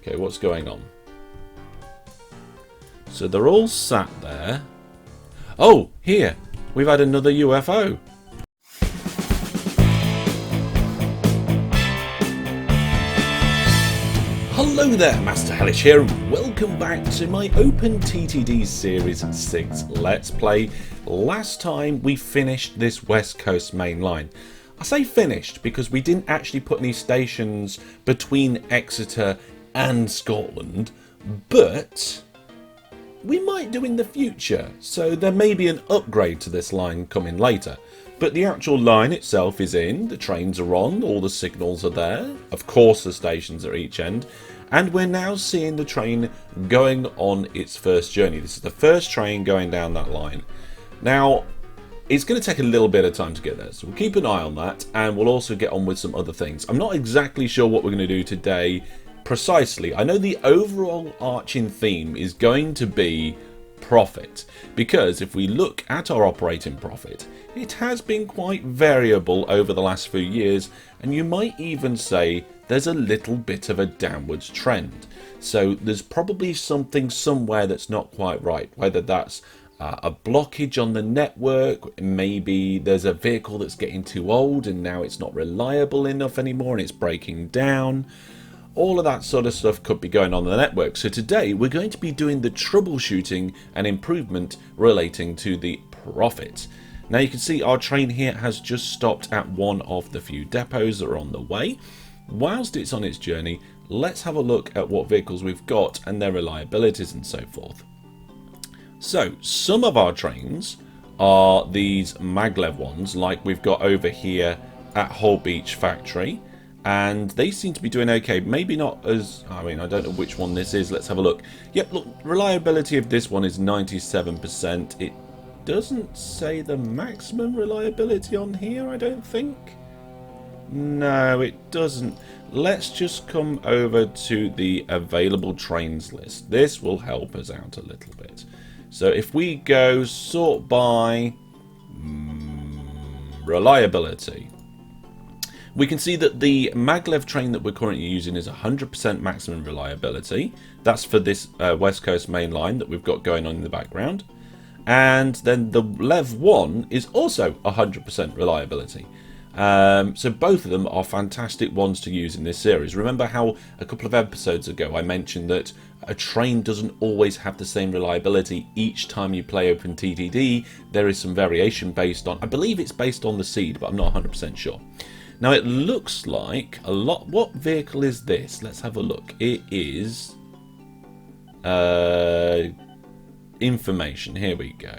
Okay, what's going on? So they're all sat there. Oh, here. We've had another UFO. Hello there, Master Hellish here, and welcome back to my OpenTTD Series 6 Let's Play. Last time we finished this West Coast main line. I say finished because we didn't actually put any stations between Exeter and Scotland, but we might do in the future, so there may be an upgrade to this line coming later. But the actual line itself is in, the trains are on, all the signals are there, of course the stations are at each end, and we're now seeing the train going on its first journey. This is the first train going down that line. Now, it's going to take a little bit of time to get there, so we'll keep an eye on that, and we'll also get on with some other things. I'm not exactly sure what we're going to do today precisely. I know the overall arching theme is going to be profit, because if we look at our operating profit, it has been quite variable over the last few years, and you might even say there's a little bit of a downwards trend. So there's probably something somewhere that's not quite right, whether that's a blockage on the network, maybe there's a vehicle that's getting too old and now it's not reliable enough anymore and it's breaking down. All of that sort of stuff could be going on in the network. So today we're going to be doing the troubleshooting and improvement relating to the profit. Now you can see our train here has just stopped at one of the few depots that are on the way. Whilst it's on its journey, let's have a look at what vehicles we've got and their reliabilities and so forth. So some of our trains are these maglev ones, like we've got over here at Hull Beach Factory. And they seem to be doing okay. Maybe not as, I mean, I don't know which one this is. Let's have a look. Yep, look, reliability of this one is 97%. It doesn't say the maximum reliability on here, I don't think. No, it doesn't. Let's just come over to the available trains list. This will help us out a little bit. So if we go sort by reliability, we can see that the maglev train that we're currently using is 100% maximum reliability. That's for this West Coast main line that we've got going on in the background. And then the Lev 1 is also 100% reliability. So both of them are fantastic ones to use in this series. Remember how a couple of episodes ago I mentioned that a train doesn't always have the same reliability each time you play OpenTTD. There is some variation based on, I believe it's based on the seed, but I'm not 100% sure. Now it looks like a lot. What vehicle is this? Let's have a look. It is information. Here we go.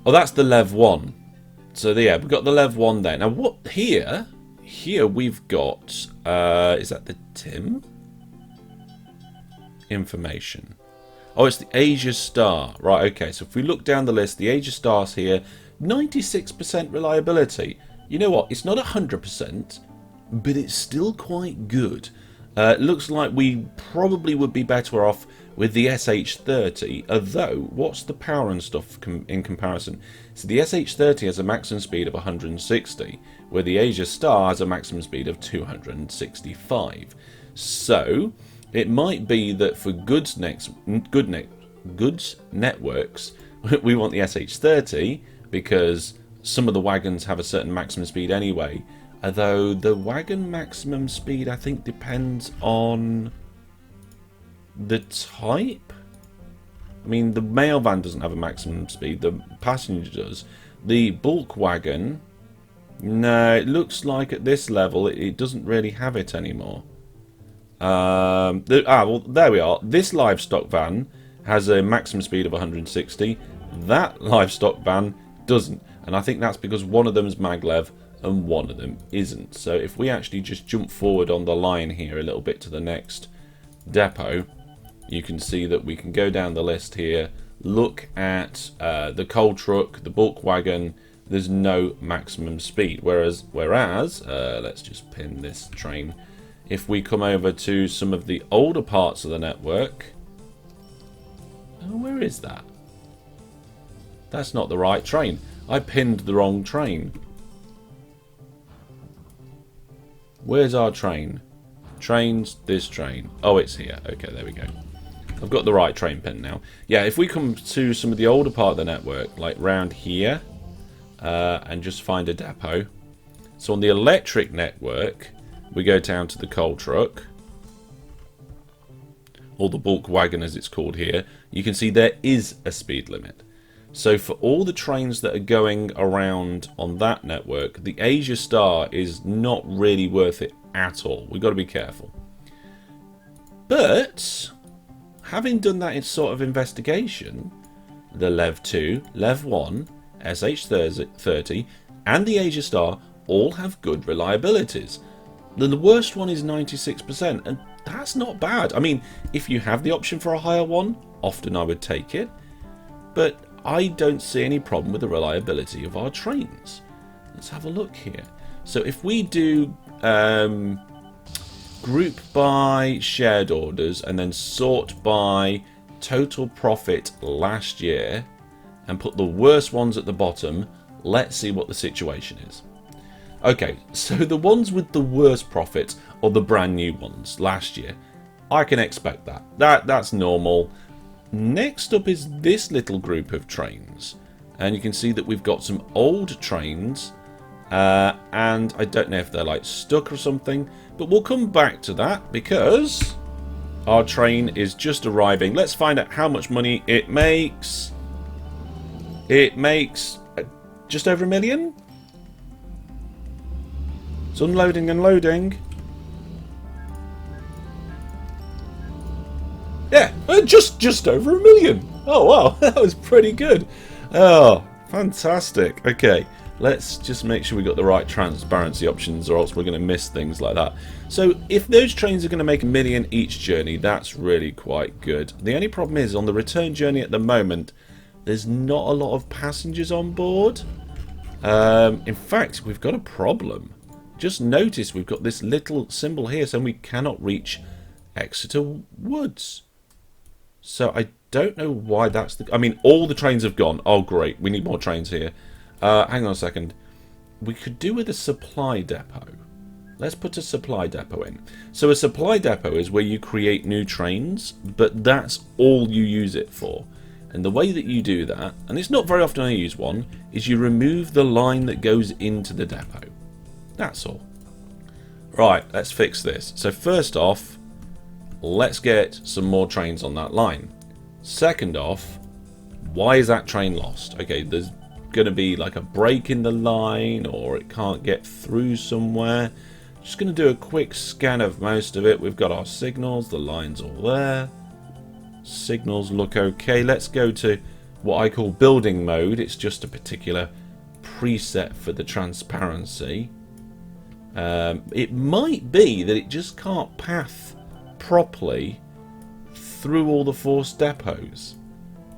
Oh, that's the Lev 1. So yeah, we've got the Lev 1 there. Now what here we've got is that the Tim? Information. Oh, it's the Asia Star. Right, okay. So if we look down the list, the Asia Star's here, 96% reliability. You know what? It's not 100%, but it's still quite good. It looks like we probably would be better off with the SH30, although what's the power and stuff in comparison? So the SH30 has a maximum speed of 160, where the Asia Star has a maximum speed of 265. So it might be that for goods networks, we want the SH30 because some of the wagons have a certain maximum speed anyway, although the wagon maximum speed I think depends on the type. I mean, the mail van doesn't have a maximum speed, the passenger does. The bulk wagon, no, it looks like at this level it doesn't really have it anymore. Well, there we are. This livestock van has a maximum speed of 160. That livestock van doesn't. And I think that's because one of them is maglev and one of them isn't. So if we actually just jump forward on the line here a little bit to the next depot, you can see that we can go down the list here, look at the coal truck, the bulk wagon, there's no maximum speed. Whereas let's just pin this train. If we come over to some of the older parts of the network, oh, where is that? That's not the right train. I pinned the wrong train. Where's our train? Trains, this train. Oh, it's here. Okay, there we go. I've got the right train pin now. Yeah, if we come to some of the older part of the network, like round here, and just find a depot. So on the electric network, we go down to the coal truck, or the bulk wagon as it's called here. You can see there is a speed limit. So for all the trains that are going around on that network, the Asia Star is not really worth it at all. We've got to be careful. But having done that in sort of investigation, the Lev 2, Lev 1, SH30 and the Asia Star all have good reliabilities. The worst one is 96%, and that's not bad. I mean, if you have the option for a higher one, often I would take it, but I don't see any problem with the reliability of our trains. Let's have a look here. So if we do group by shared orders and then sort by total profit last year and put the worst ones at the bottom, let's see what the situation is. Okay, so the ones with the worst profit are the brand new ones last year. I can expect that. That's normal. Next up is this little group of trains, and you can see that we've got some old trains, and I don't know if they're like stuck or something, but we'll come back to that because our train is just arriving. Let's find out how much money it makes. It makes just over $1 million. It's unloading and loading. Yeah, just over $1 million. Oh wow, that was pretty good. Oh, fantastic. Okay, let's just make sure we got the right transparency options, or else we're going to miss things like that. So if those trains are going to make $1 million each journey, that's really quite good. The only problem is on the return journey at the moment, there's not a lot of passengers on board. In fact, we've got a problem. Just notice we've got this little symbol here saying we cannot reach Exeter Woods. So I don't know why that's the... I mean, all the trains have gone. Oh, great. We need more trains here. Hang on a second. We could do with a supply depot. Let's put a supply depot in. So a supply depot is where you create new trains, but that's all you use it for. And the way that you do that, and it's not very often I use one, is you remove the line that goes into the depot. That's all. Right, let's fix this. So first off, let's get some more trains on that line. Second off, why is that train lost? Okay, there's going to be like a break in the line, or it can't get through somewhere. Just going to do a quick scan of most of it. We've got our signals, the line's all there. Signals look okay. Let's go to what I call building mode. It's just a particular preset for the transparency. It might be that it just can't path properly through all the forced depots,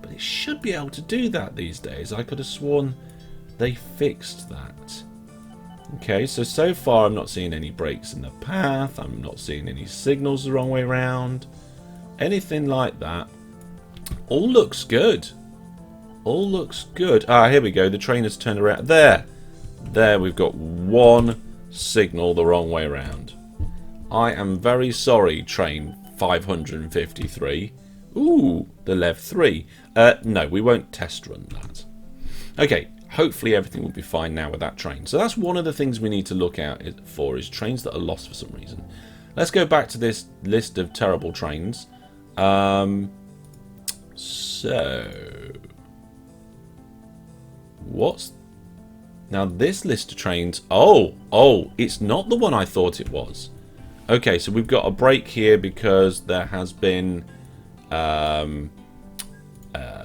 but it should be able to do that these days. I could have sworn they fixed that. Okay, so far I'm not seeing any breaks in the path. I'm not seeing any signals the wrong way around, anything like that. All looks good. All looks good. Here we go. The train has turned around. There we've got one signal the wrong way around. I am very sorry, train 553. Ooh, the Lev 3. No, we won't test run that. Okay, hopefully everything will be fine now with that train. So that's one of the things we need to look out for, is trains that are lost for some reason. Let's go back to this list of terrible trains. So what's now this list of trains? Oh, it's not the one I thought it was. Okay, so we've got a break here because there has been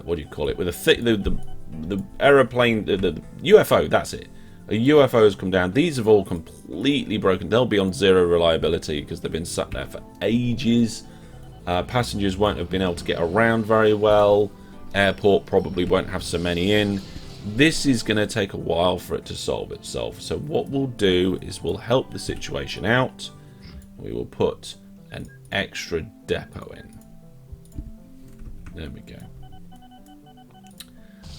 what do you call it, with the aeroplane, the UFO, that's it. A UFO has come down. These have all completely broken. They'll be on zero reliability because they've been sat there for ages. Passengers won't have been able to get around very well. Airport probably won't have so many in. This is going to take a while for it to solve itself. So what we'll do is we'll help the situation out. We will put an extra depot in. There we go.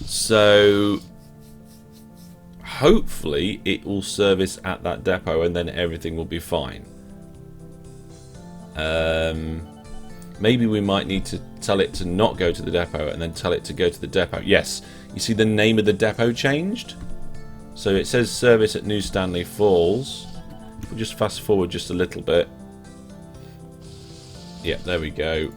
So hopefully it will service at that depot and then everything will be fine. Maybe we might need to tell it to not go to the depot and then tell it to go to the depot. Yes, you see the name of the depot changed? So it says service at New Stanley Falls. If we just fast forward just a little bit. Yeah, there we go.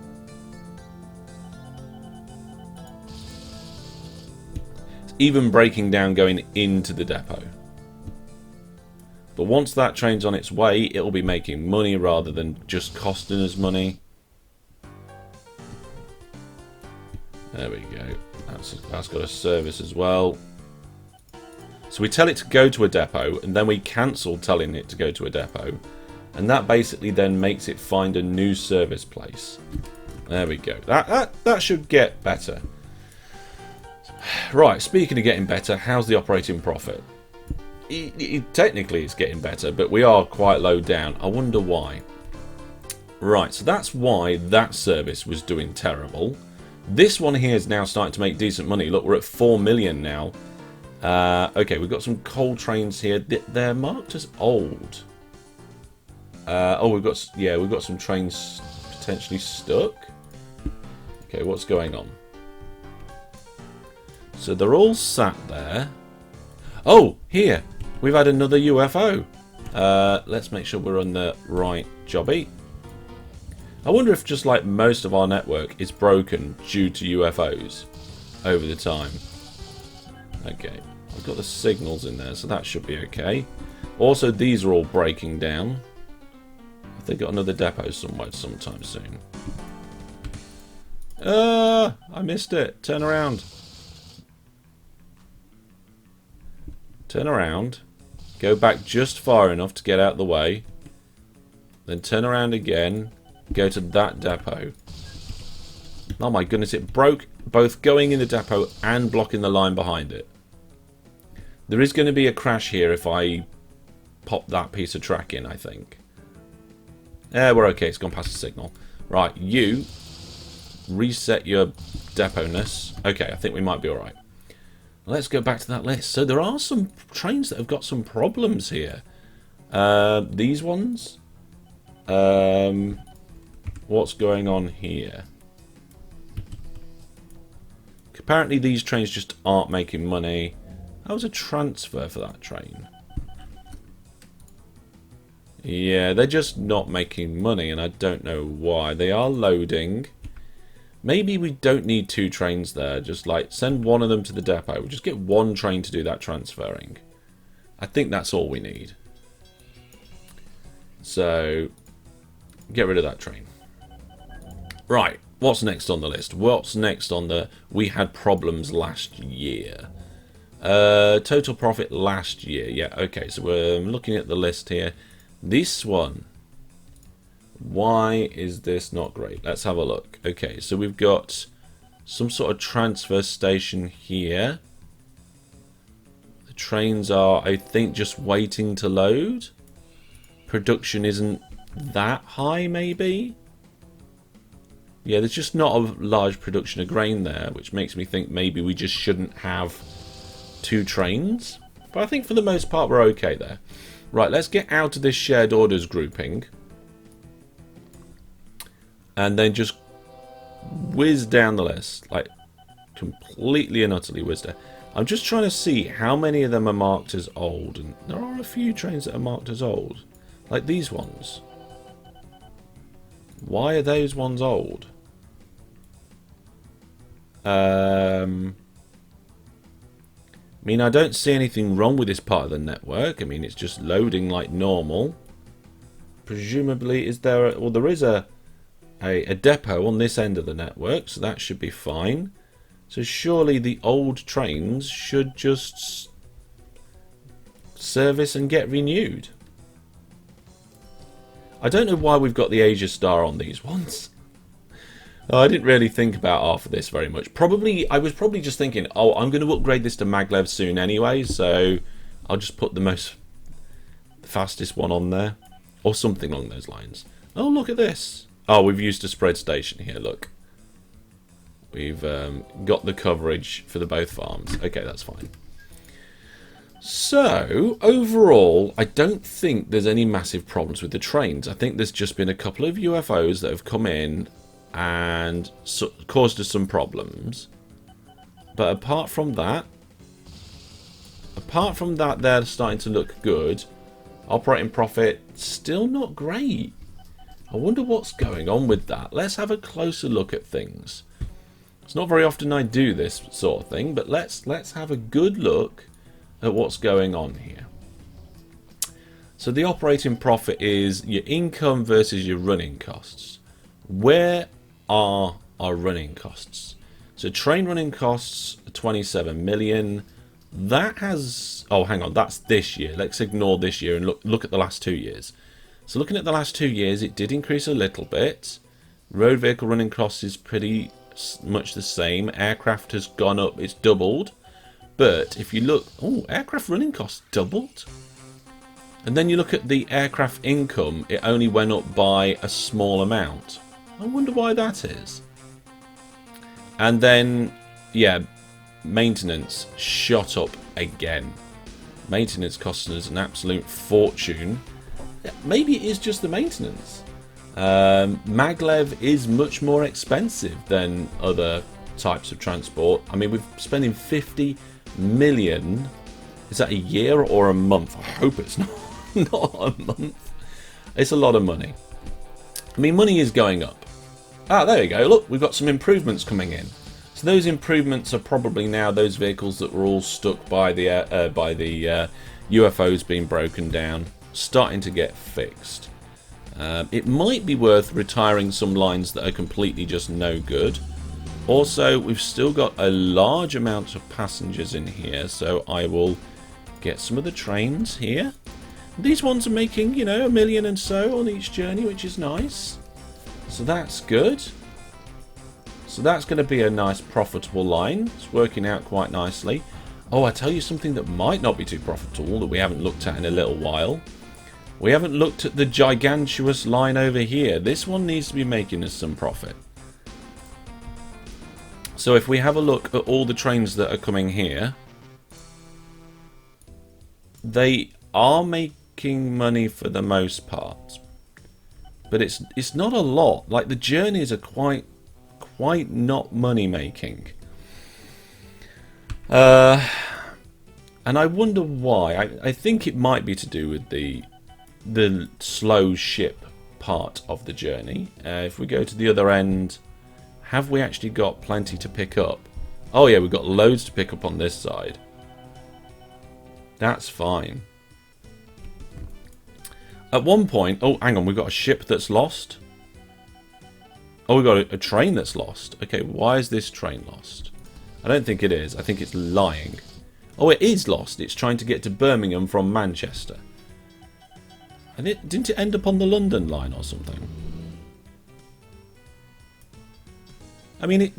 It's even breaking down going into the depot. But once that train's on its way, it'll be making money rather than just costing us money. There we go. That's got a service as well. So we tell it to go to a depot, and then we cancel telling it to go to a depot. And that basically then makes it find a new service place. There we go. That should get better. Right, speaking of getting better, how's the operating profit? Technically it's getting better, but we are quite low down. I wonder why. Right, so that's why that service was doing terrible. This one here is now starting to make decent money. Look, we're at 4 million now. Okay, we've got some coal trains here. They're marked as old. Oh, we've got some trains potentially stuck. Okay, what's going on? So they're all sat there. Oh, here we've had another UFO. Let's make sure we're on the right jobby. I wonder if just like most of our network is broken due to UFOs over the time. Okay, I've got the signals in there, so that should be okay. Also, these are all breaking down. Have they got another depot somewhere sometime soon? I missed it. Turn around. Turn around. Go back just far enough to get out of the way. Then turn around again. Go to that depot. Oh my goodness, it broke both going in the depot and blocking the line behind it. There is going to be a crash here if I pop that piece of track in, I think. Yeah, we're okay. It's gone past the signal. Right, you reset your depot-ness. Okay, I think we might be alright. Let's go back to that list. So there are some trains that have got some problems here. These ones. What's going on here? Apparently these trains just aren't making money. That was a transfer for that train. Yeah, they're just not making money, and I don't know why. They are loading. Maybe we don't need 2 trains there. Just like send one of them to the depot. We'll just get 1 train to do that transferring. I think that's all we need. So get rid of that train. Right, what's next on the list? What's next on the... We had problems last year. Total profit last year. Yeah, okay, so we're looking at the list here. This one. Why is this not great? Let's have a look. Okay, so we've got some sort of transfer station here. The trains are, I think, just waiting to load. Production isn't that high, maybe? Yeah, there's just not a large production of grain there, which makes me think maybe we just shouldn't have 2 trains. But I think for the most part we're okay there. Right, let's get out of this shared orders grouping. And then just whiz down the list. Like, completely and utterly whiz down. I'm just trying to see how many of them are marked as old. And there are a few trains that are marked as old. Like these ones. Why are those ones old? I mean, I don't see anything wrong with this part of the network. I mean, it's just loading like normal. Presumably, is there... Well, there is a depot on this end of the network, so that should be fine. So surely the old trains should just service and get renewed. I don't know why we've got the Asia Star on these ones. I didn't really think about half of this very much. I was probably just thinking, oh, I'm going to upgrade this to MacLeod soon anyway, so I'll just put the fastest one on there. Or something along those lines. Oh, look at this. Oh, we've used a spread station here, look. We've got the coverage for the both farms. Okay, that's fine. So, overall, I don't think there's any massive problems with the trains. I think there's just been a couple of UFOs that have come in and caused us some problems. But apart from that, they're starting to look good. Operating profit, still not great. I wonder what's going on with that. Let's have a closer look at things. It's not very often I do this sort of thing, but let's have a good look at what's going on here. So the operating profit is your income versus your running costs. Where are our running costs? So train running costs are 27 million. That has, oh hang on, that's this year. Let's ignore this year and look at the last 2 years. So looking at the last 2 years, it did increase a little bit. Road vehicle running costs is pretty much the same. Aircraft has gone up, it's doubled. But if you look, oh, aircraft running costs doubled. And then you look at the aircraft income, it only went up by a small amount. I wonder why that is. And then, yeah, maintenance shot up again. Maintenance costing us an absolute fortune. Maybe it is just the maintenance. MacLeod is much more expensive than other types of transport. I mean, we're spending 50 million. Is that a year or a month? I hope it's not a month. It's a lot of money. I mean, money is going up. Ah, there you go. Look, we've got some improvements coming in. So those improvements are probably now those vehicles that were all stuck by the UFOs being broken down, starting to get fixed. It might be worth retiring some lines that are completely just no good. Also, we've still got a large amount of passengers in here, so I will get some of the trains here. These ones are making, you know, 1 million and so on each journey, which is nice. So that's good. So that's going to be a nice profitable line. It's working out quite nicely. Oh, I tell you something that might not be too profitable that we haven't looked at in a little while. We haven't looked at the gigantuous line over here. This one needs to be making us some profit. So if we have a look at all the trains that are coming here, they are making money for the most part, but it's not a lot. Like the journeys are quite not money making, and I wonder why. I think it might be to do with the slow ship part of the journey. If we go to the other end, have we actually got plenty to pick up? Oh yeah, we've got loads to pick up on this side. That's fine. At one point, oh hang on, we've got a ship that's lost. Oh, we've got a train that's lost. Okay, why is this train lost? I don't think it is. I think it's lying. Oh, it is lost. It's trying to get to Birmingham from Manchester. And didn't it end up on the London line or something? I mean,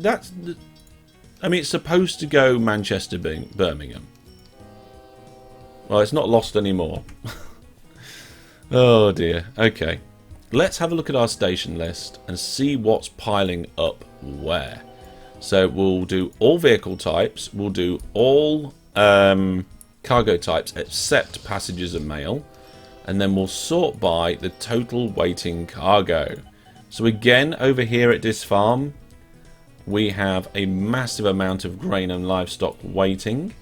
it's supposed to go Manchester, Birmingham. Well, it's not lost anymore. Oh dear. Okay. Let's have a look at our station list and see what's piling up where. So we'll do all vehicle types. We'll do all cargo types except passengers and mail. And then we'll sort by the total waiting cargo. So again, over here at this farm, we have a massive amount of grain and livestock waiting.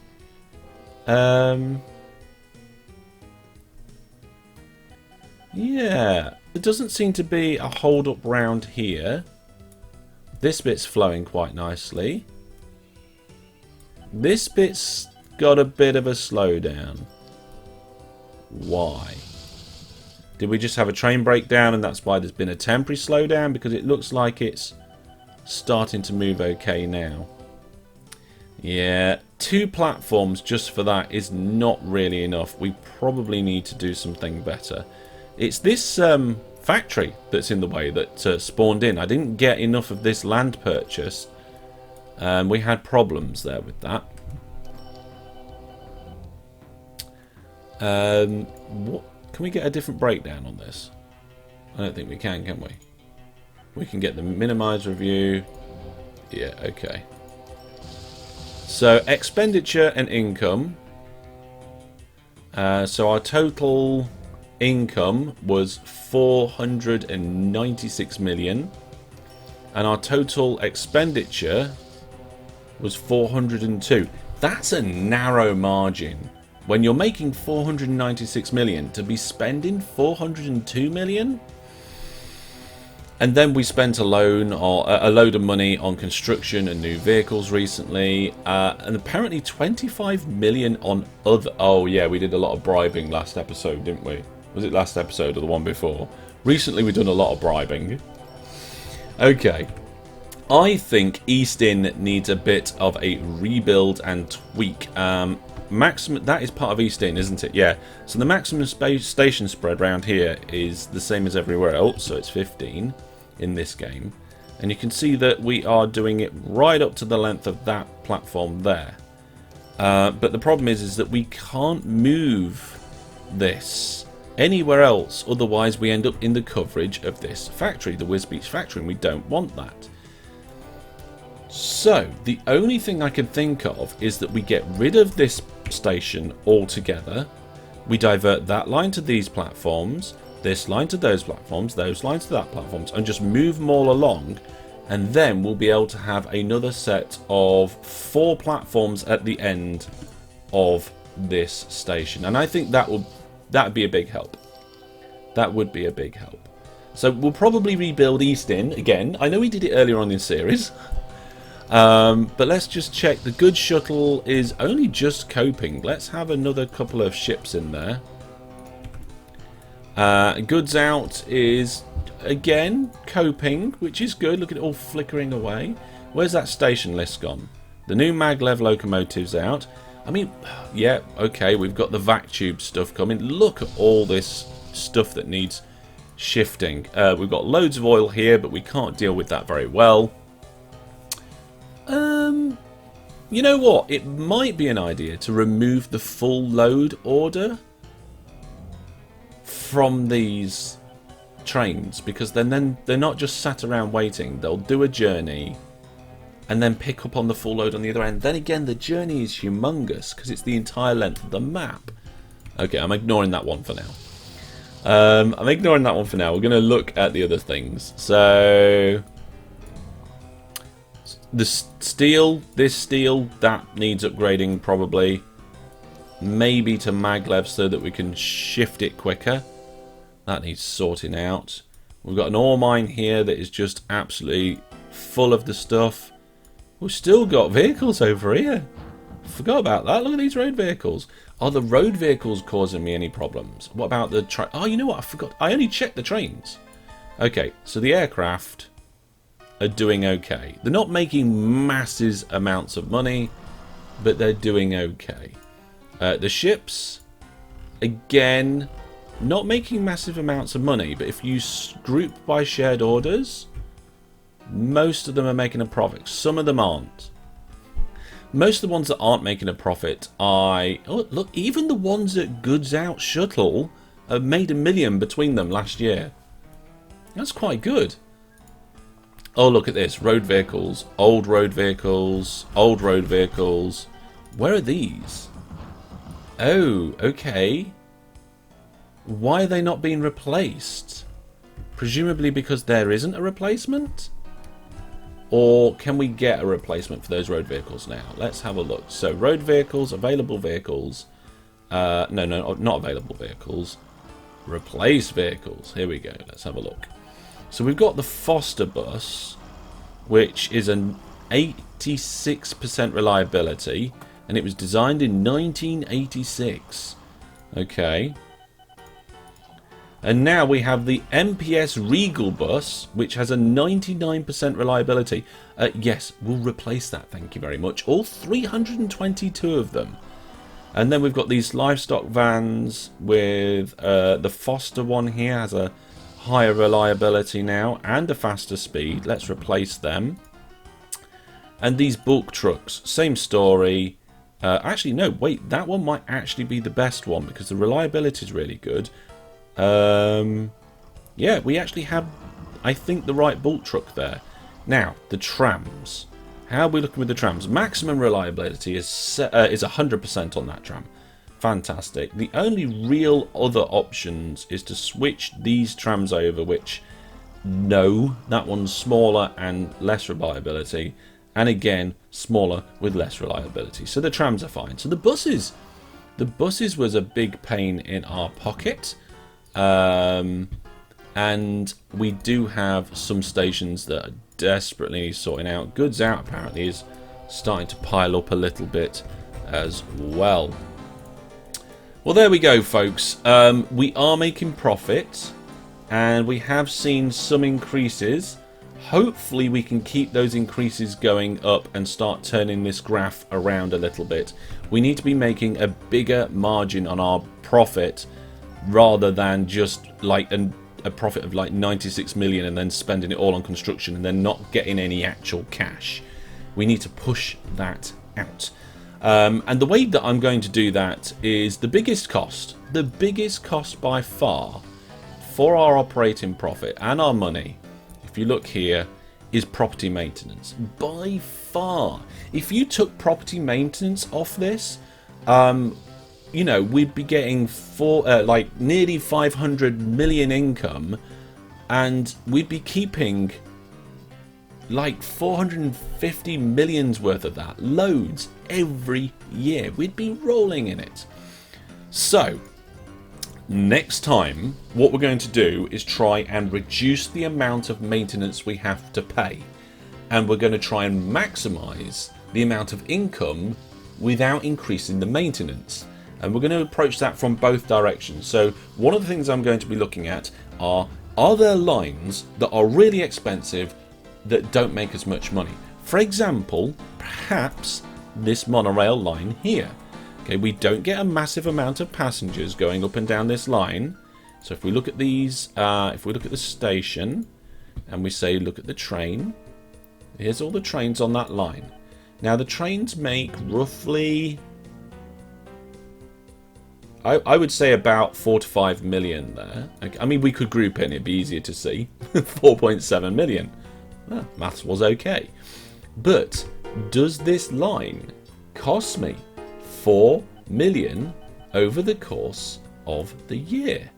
Yeah, there doesn't seem to be a hold up round here. This bit's flowing quite nicely. This bit's got a bit of a slowdown. Why? Did we just have a train breakdown and that's why there's been a temporary slowdown? Because it looks like it's starting to move okay now. Yeah, 2 platforms just for that is not really enough. We probably need to do something better. It's this factory that's in the way that spawned in. I didn't get enough of this land purchase. We had problems there with that. What? Can we get a different breakdown on this? I don't think we can we? We can get the minimize review. Yeah, okay. So expenditure and income. So our total income was 496 million, and our total expenditure was 402. That's a narrow margin. When you're making 496 million to be spending 402 million. And then we spent a load of money on construction and new vehicles recently, and apparently 25 million on other. Oh yeah, we did a lot of bribing last episode, didn't we? Was it last episode or the one before? Recently we've done a lot of bribing. Okay, I think Easton needs a bit of a rebuild and tweak. Maximum, that is part of Easton, isn't it? Yeah. So the maximum station spread around here is the same as everywhere else, so it's 15 in this game. And you can see that we are doing it right up to the length of that platform there. But the problem is that we can't move this anywhere else, otherwise we end up in the coverage of this factory, the Whiz Beach factory, and we don't want that. So the only thing I can think of is that we get rid of this station altogether, we divert that line to these platforms, this line to those platforms, those lines to that platforms, and just move them all along, and then we'll be able to have another set of 4 platforms at the end of this station. And I think that would be a big help. That would be a big help. So we'll probably rebuild Easton again. I know we did it earlier on in the series. But let's just check. The goods shuttle is only just coping. Let's have another couple of ships in there. Goods out is again coping, which is good. Look at it all flickering away. Where's that station list gone? The new maglev locomotives out. I mean, yeah, okay, we've got the vac tube stuff coming. Look at all this stuff that needs shifting. We've got loads of oil here, but we can't deal with that very well. You know what? It might be an idea to remove the full load order from these trains, because then they're not just sat around waiting. They'll do a journey and then pick up on the full load on the other end. Then again, the journey is humongous because it's the entire length of the map. Okay, I'm ignoring that one for now. We're going to look at the other things. So this steel, that needs upgrading probably. Maybe to maglev so that we can shift it quicker. That needs sorting out. We've got an ore mine here that is just absolutely full of the stuff. We've still got vehicles over here. Forgot about that. Look at these road vehicles. Are the road vehicles causing me any problems? What about the train? Oh, you know what? I forgot. I only checked the trains. Okay, so the aircraft are doing okay. They're not making massive amounts of money, but they're doing okay. The ships, again, not making massive amounts of money, but if you group by shared orders, most of them are making a profit. Some of them aren't. Most of the ones that aren't making a profit, oh look, even the ones at Goods Out Shuttle have made $1 million between them last year. That's quite good. Oh, look at this. Road vehicles, old road vehicles, old road vehicles. Where are these? Oh, okay. Why are they not being replaced? Presumably because there isn't a replacement? Or can we get a replacement for those road vehicles now? Let's have a look. So, road vehicles, available vehicles. No, not available vehicles. Replace vehicles. Here we go. Let's have a look. So, we've got the Foster bus, which is an 86% reliability. And it was designed in 1986. Okay. And now we have the MPS Regal bus, which has a 99% reliability. Yes, we'll replace that, thank you very much. All 322 of them. And then we've got these livestock vans with the Foster one here has a higher reliability now and a faster speed. Let's replace them. And these bulk trucks, same story. Actually, no, wait, that one might actually be the best one because the reliability is really good. Yeah, we actually have, I think, the right bulk truck there. Now, the trams. How are we looking with the trams? Maximum reliability is 100% on that tram. fantastic. The only real other options is to switch these trams over, which, no, that one's smaller and less reliability, and again, smaller with less reliability. So the trams are fine. So the buses was a big pain in our pocket. And we do have some stations that are desperately sorting out. Goods out apparently is starting to pile up a little bit as well. Well, there we go, folks. We are making profit, and we have seen some increases. Hopefully we can keep those increases going up and start turning this graph around a little bit. We need to be making a bigger margin on our profit rather than just like a profit of like 96 million and then spending it all on construction and then not getting any actual cash. We need to push that out. And the way that I'm going to do that is the biggest cost by far for our operating profit and our money, if you look here, is property maintenance. By far. If you took property maintenance off this, you know, we'd be getting like nearly 500 million income, and we'd be keeping like 450 million's worth of that, loads, every year. We'd be rolling in it. So next time what we're going to do is try and reduce the amount of maintenance we have to pay, and we're going to try and maximize the amount of income without increasing the maintenance. And we're going to approach that from both directions. So one of the things I'm going to be looking at are there lines that are really expensive that don't make as much money? For example, perhaps this monorail line here. Okay, we don't get a massive amount of passengers going up and down this line. So if we look at these, if we look at the station and we say look at the train, here's all the trains on that line. Now the trains make roughly, I would say about 4 to 5 million there. I mean, we could group in, it'd be easier to see. 4.7 million. Well, maths was okay. But does this line cost me 4 million over the course of the year?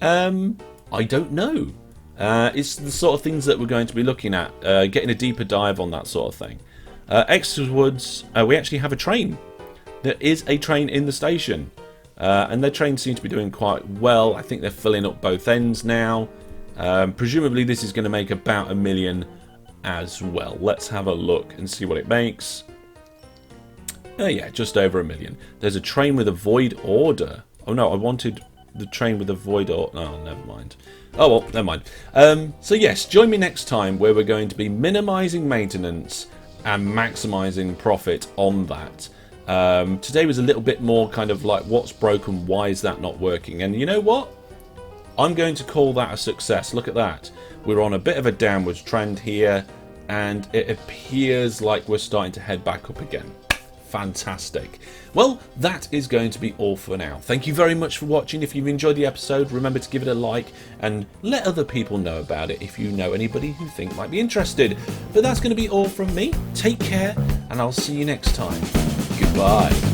I don't know. It's the sort of things that we're going to be looking at, getting a deeper dive on that sort of thing. Exeterwoods, we actually have a train. There is a train in the station. And their trains seem to be doing quite well. I think they're filling up both ends now. Presumably this is going to make about 1 million as well. Let's have a look and see what it makes. Oh yeah, just over 1 million. There's a train with a void order. Oh no, I wanted the train with a void order. Oh, never mind. Oh well, never mind. So yes, join me next time where we're going to be minimizing maintenance and maximizing profit on that. Today was a little bit more kind of like what's broken, why is that not working? And you know what? I'm going to call that a success. Look at that. We're on a bit of a downwards trend here, and it appears like we're starting to head back up again. Fantastic. Well, that is going to be all for now. Thank you very much for watching. If you've enjoyed the episode, remember to give it a like and let other people know about it if you know anybody who think might be interested. But that's going to be all from me. Take care, and I'll see you next time. Goodbye.